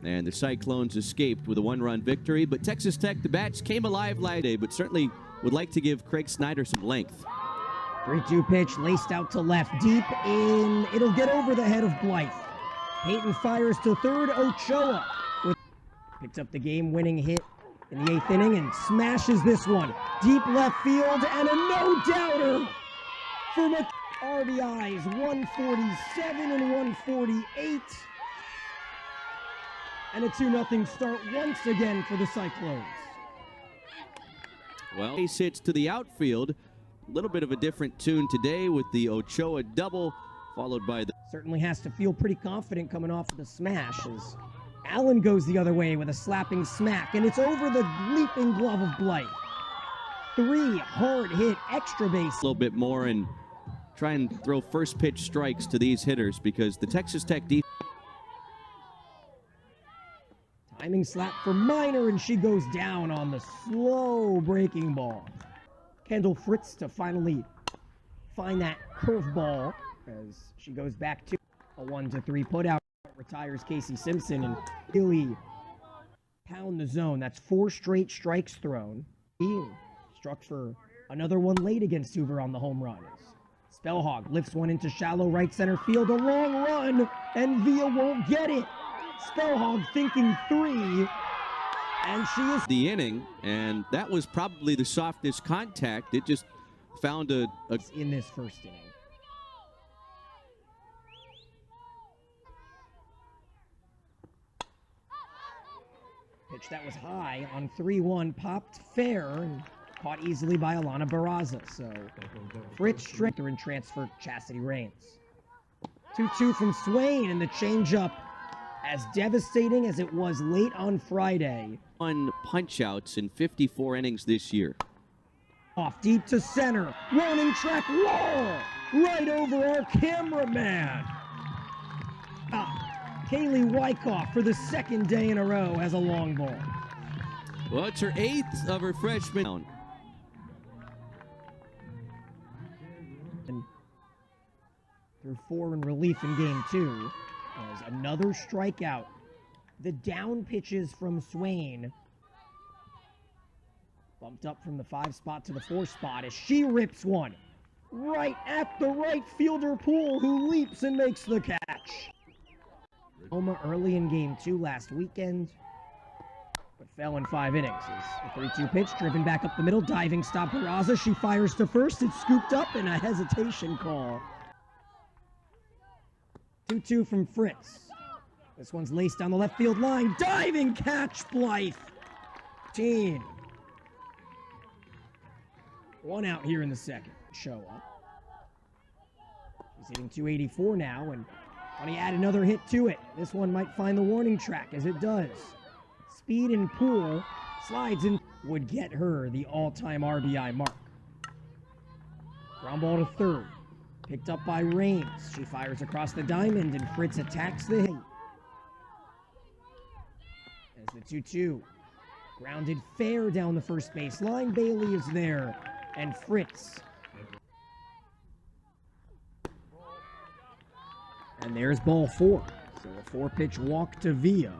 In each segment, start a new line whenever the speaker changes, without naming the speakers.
And the Cyclones escaped with a one-run victory, but Texas Tech, the Bats came alive last day, but certainly would like to give Craig Snyder some length.
3-2 pitch, laced out to left, deep in. It'll get over the head of Blythe. Peyton fires to third. Ochoa picked up the game-winning hit in the 8th inning and smashes this one. Deep left field and a no-doubter for RBIs, 147 and 148. And a 2-0 start once again for the Cyclones.
Well, he sits to the outfield. A little bit of a different tune today with the Ochoa double, followed by the...
Certainly has to feel pretty confident coming off of the smash as Allen goes the other way with a slapping smack, and it's over the leaping glove of Blythe. 3 hard hit extra base.
A little bit more and try and throw first pitch strikes to these hitters because the Texas Tech defense...
Timing slap for Minor, and she goes down on the slow breaking ball. Kendall Fritz to finally find that curveball as she goes back to a 1-3 putout. Retires Casey Simpson and really pound the zone. That's 4 straight strikes thrown. He struck for another one late against Hoover on the home run. Spellhog lifts one into shallow right center field. A long run, and Villa won't get it. Spellhog thinking 3, and she is
the inning, and that was probably the softest contact. It just found a
in this first inning. Pitch that was high on 3-1, popped fair and caught easily by Alana Barraza. So Fritz Stricker and transfer Chastity Rains. 2-2 from Swain, and the changeup as devastating as it was late on Friday.
1 punch-outs in 54 innings this year.
Off deep to center. Warning track wall right over our cameraman. Kaylee Wyckoff for the 2nd day in a row has a long ball.
Well, it's her 8th of her freshman.
And through 4 in relief in game 2. As another strikeout. The down pitches from Swain. Bumped up from the 5 spot to the 4 spot as she rips one right at the right fielder Poole, who leaps and makes the catch. Oklahoma early in game 2 last weekend, but fell in 5 innings. A 3-2 pitch driven back up the middle, diving stop Barraza. She fires to first. It's scooped up and a hesitation call. 2-2 from Fritz. This one's laced down the left field line. Diving catch, Blythe. 1 out here in the 2nd. Ochoa. He's hitting 284 now, and when he add another hit to it, this one might find the warning track, as it does. Speed and Poole slides in, would get her the all-time RBI mark. Ground ball to third. Picked up by Rains. She fires across the diamond, and Fritz attacks the hit. As the 2-2 grounded fair down the first base line. Bailey is there, and Fritz. And there's ball 4. So a 4-pitch walk to Villa.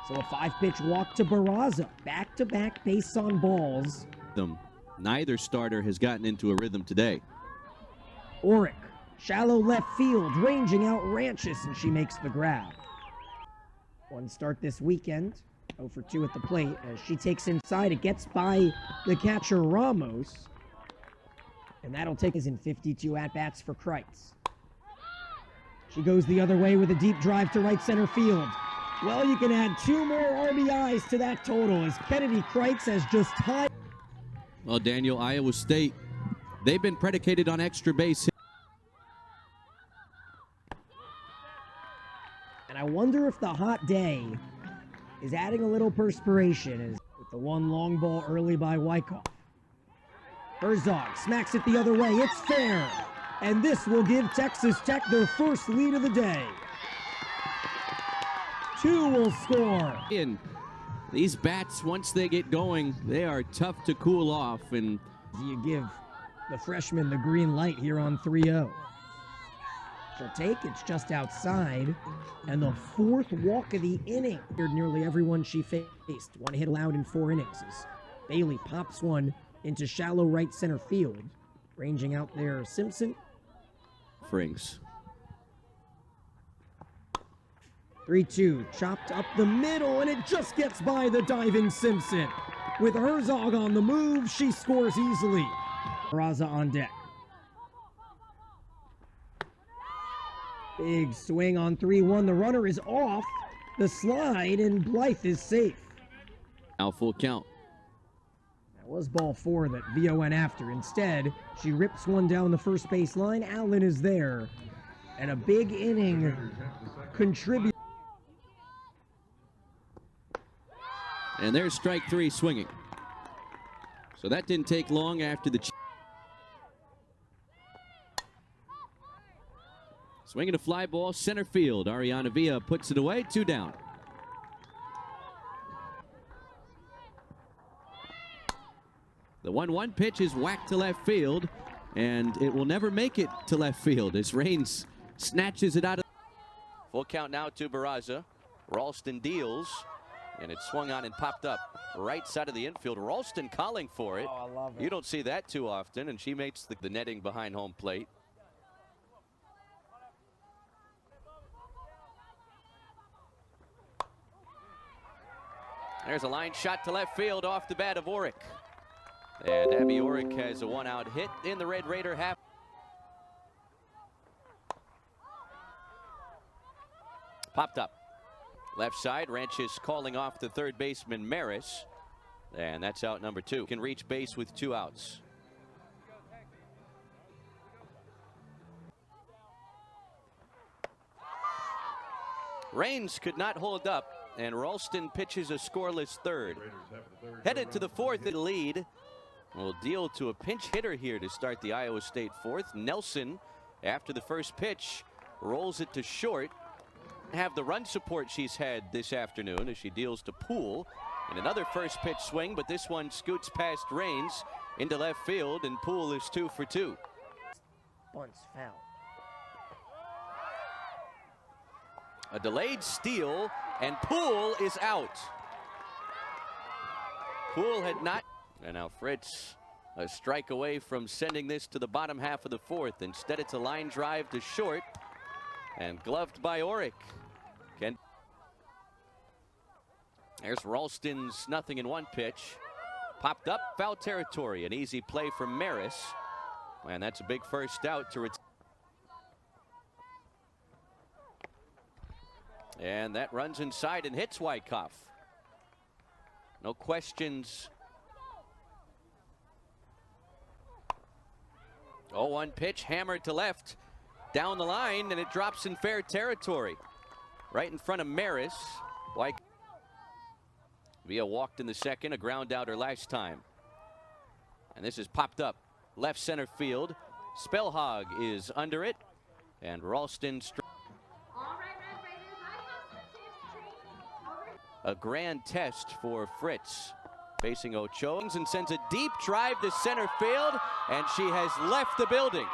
So a 5-pitch walk to Barraza. Back-to-back base on balls.
Neither starter has gotten into a rhythm today.
Oric, shallow left field, ranging out Ranches, and she makes the grab. 1 start this weekend. 0 for 2 at the plate as she takes inside. It gets by the catcher Ramos. And that'll take us in 52 at-bats for Kreitz. She goes the other way with a deep drive to right center field. Well, you can add 2 more RBIs to that total as Kennedy Kreitz has just tied.
Well, Daniel, Iowa State, they've been predicated on extra base hits.
And I wonder if the hot day is adding a little perspiration as with the 1 long ball early by Wyckoff. Herzog smacks it the other way. It's fair. And this will give Texas Tech their first lead of the day. 2 will score.
And these bats, once they get going, they are tough to cool off. And
you give the freshman the green light here on 3-0. She'll take, it's just outside, and the fourth walk of the inning. Nearly everyone she faced. One hit allowed in 4 innings as Bailey pops one into shallow right center field. Ranging out there, Simpson.
Frings.
3-2, chopped up the middle, and it just gets by the diving Simpson. With Herzog on the move, she scores easily. Raza on deck. Big swing on 3-1. The runner is off the slide, and Blythe is safe.
Now full count.
That was ball 4 that Vio went after. Instead, she rips one down the first base line. Allen is there. And a big inning contribute.
And there's strike 3 swinging. So that didn't take long after the swinging a fly ball, center field. Ariana Villa puts it away, 2 down. The 1-1 pitch is whacked to left field, and it will never make it to left field as Raines snatches it out of. Full count now to Barraza. Ralston deals, and it swung on and popped up right side of the infield. Ralston calling for it.
Oh, I love it.
You don't see that too often, and she makes the netting behind home plate. There's a line shot to left field off the bat of Orick. And Abby Orick has a 1-out hit in the Red Raider half. Popped up. Left side, Ranches calling off the third baseman Maris. And that's out number 2. Can reach base with 2 outs. Raines could not hold up, and Ralston pitches a scoreless third. Headed to the 4th in lead. Will deal to a pinch hitter here to start the Iowa State 4th. Nelson, after the first pitch, rolls it to short. Have the run support she's had this afternoon as she deals to Poole. And another first pitch swing, but this one scoots past Raines into left field, and Poole is 2 for 2.
Bunts foul.
A delayed steal, and Poole is out. Poole had not. And now Fritz, a strike away from sending this to the bottom half of the 4th. Instead, it's a line drive to short, and gloved by Orick. There's Ralston's 0-1 pitch. Popped up, foul territory. An easy play from Maris. And that's a big first out to return. And that runs inside and hits Wyckoff. No questions. 0-1 pitch, hammered to left, down the line, and it drops in fair territory. Right in front of Maris. Villa walked in the second, a ground out her last time. And this is popped up left center field. Spellhog is under it, and Ralston. A grand test for Fritz. Facing Ochoa and sends a deep drive to center field, and she has left the building.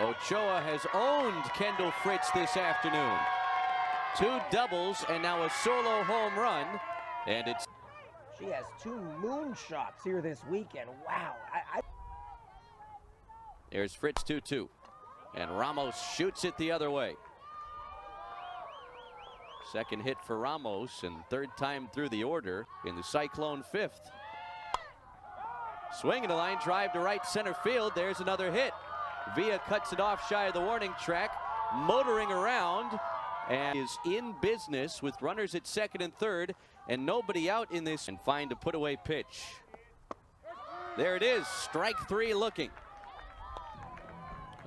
Ochoa has owned Kendall Fritz this afternoon. 2 doubles and now a solo home run, and it's.
She has 2 moonshots here this weekend. Wow.
There's Fritz 2-2, and Ramos shoots it the other way. Second hit for Ramos, and 3rd time through the order in the Cyclone 5th. Swing and a line drive to right center field. There's another hit. Villa cuts it off shy of the warning track, motoring around, and is in business with runners at 2nd and 3rd, and nobody out in this, and find a put away pitch. There it is, strike 3 looking.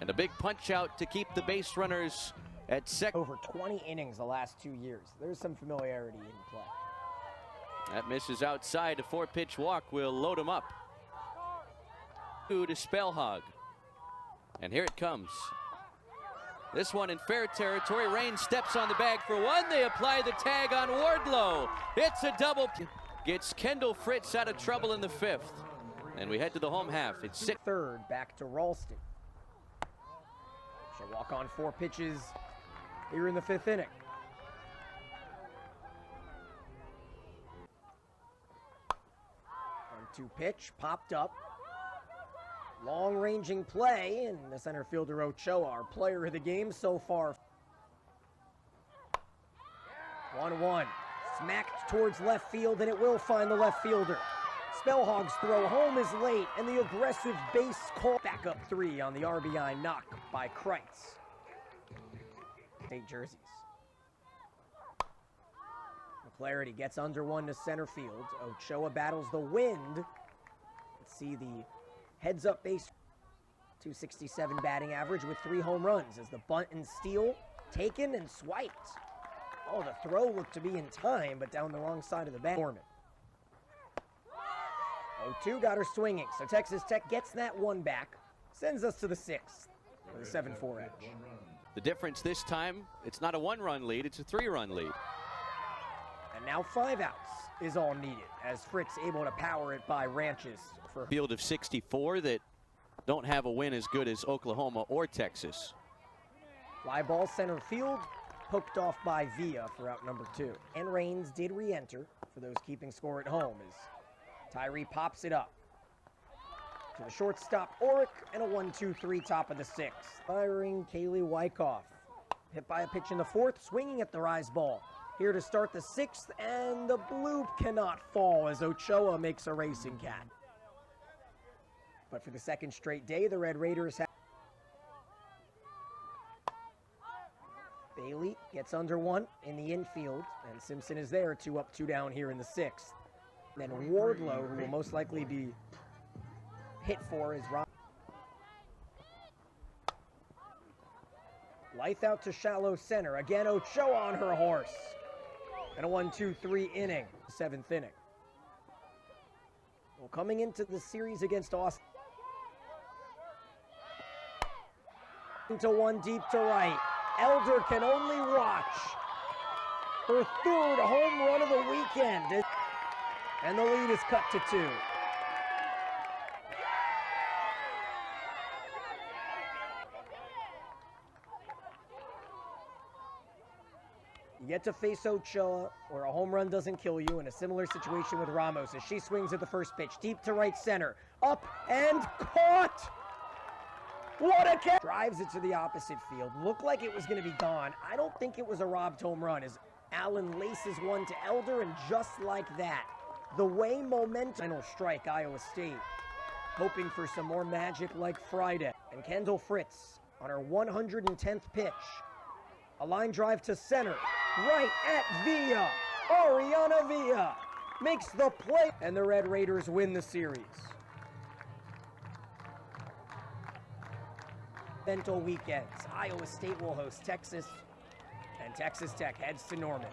And a big punch out to keep the base runners at second.
Over 20 innings the last 2 years. There's some familiarity in play.
That misses outside. A 4-pitch walk will load him up. 2 to Spellhog. And here it comes. This one in fair territory. Raines steps on the bag for 1. They apply the tag on Wardlow. It's a double. gets Kendall Fritz out of trouble in the 5th. And we head to the home half. It's 6.
Third, back to Ralston. She'll walk on 4 pitches here in the 5th inning. 1-2 pitch, popped up. Long-ranging play, and the center fielder Ochoa, our player of the game so far. 1-1, smacked towards left field, and it will find the left fielder. Spellhog's throw home is late, and the aggressive base call. Back up 3 on the RBI knock by Kreitz. State jerseys. McClarity gets under 1 to center field. Ochoa battles the wind. Let's see the heads-up base. 267 batting average with 3 home runs as the bunt and steal taken and swiped. Oh, the throw looked to be in time, but down the wrong side of the bat. 0-2 got her swinging, so Texas Tech gets that 1 back. Sends us to the 6th with a 7-4 edge.
The difference this time, it's not a 1-run lead, it's a 3-run lead.
And now 5 outs is all needed as Fritz able to power it by Ranches. For
field of 64 that don't have a win as good as Oklahoma or Texas.
Fly ball center field, poked off by Villa for out number 2. And Raines did re-enter for those keeping score at home as Tyree pops it up to the shortstop Oric, and a 1-2-3 top of the 6th. Firing Kaylee Wyckoff. Hit by a pitch in the 4th, swinging at the rise ball. Here to start the 6th, and the bloop cannot fall as Ochoa makes a racing cat. But for the 2nd straight day, the Red Raiders have. Bailey gets under 1 in the infield, and Simpson is there, 2 up, 2 down here in the 6th. Then Wardlow, who will most likely be hit for, is Rob. Lythe out to shallow center. Again, Ochoa on her horse. And a 1-2-3 inning, 7th inning. Well, coming into the series against Austin. Into 1 deep to right. Elder can only watch. Her 3rd home run of the weekend. And the lead is cut to 2. You get to face Ochoa, where a home run doesn't kill you, in a similar situation with Ramos as she swings at the first pitch, deep to right center, up and caught! What a catch! Drives it to the opposite field. Looked like it was going to be gone. I don't think it was a robbed home run as Allen laces one to Elder, and just like that, the way momentum. Final strike, Iowa State. Hoping for some more magic like Friday. And Kendall Fritz on her 110th pitch. A line drive to center, right at Villa. Ariana Villa makes the play, and the Red Raiders win the series. Bento weekends. Iowa State will host Texas, and Texas Tech heads to Norman.